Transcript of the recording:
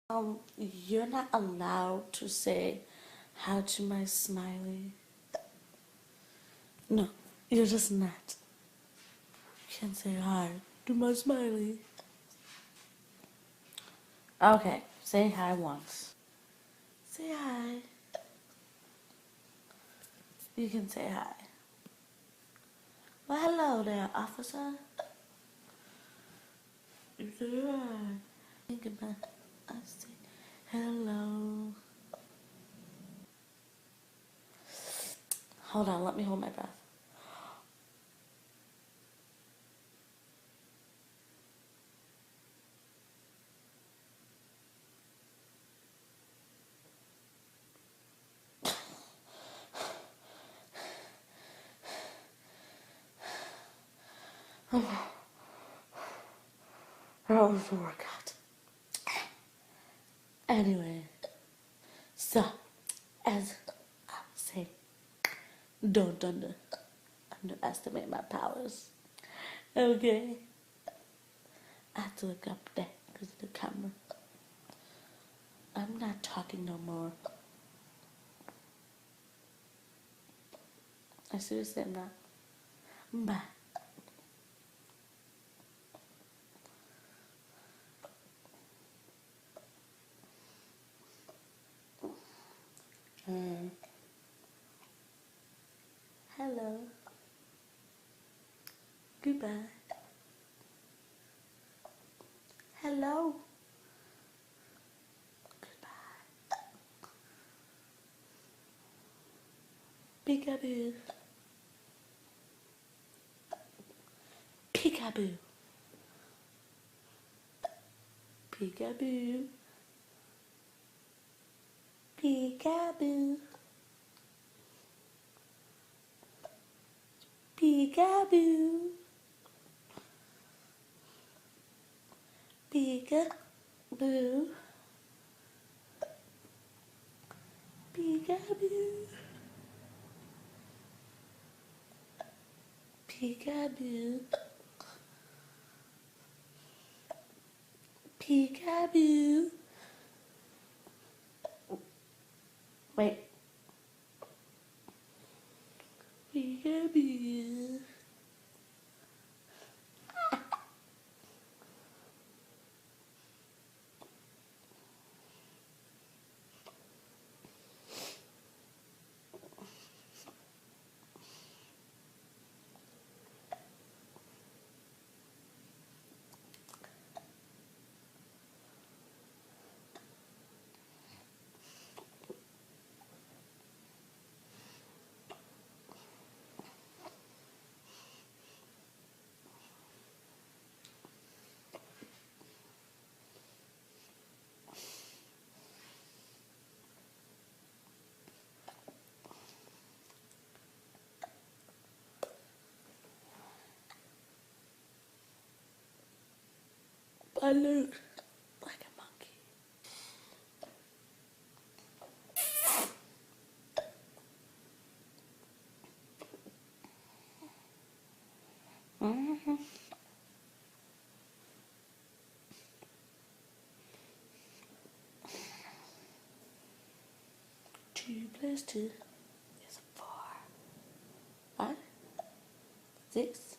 You're not allowed to say hi to my smiley. No, you're just not. You can't say hi to my smiley. Okay, say hi once. Say hi. You can say hi. Well, hello there, officer. You say hi. Think about I say hello. Hold on, let me hold my breath. That was a workout. Anyway, so as I was saying, don't underestimate my powers. Okay, I have to look up there because of the camera. I'm not talking no more. I seriously am not. Bye. Hello. Goodbye. Hello. Goodbye. Peekaboo. Peekaboo. Peekaboo. Peekaboo. Peekaboo. Peekaboo. Peekaboo. Peekaboo. Peekaboo. Wait. Peekaboo. I look like a monkey. 2 + 2 is 4. 5, 6,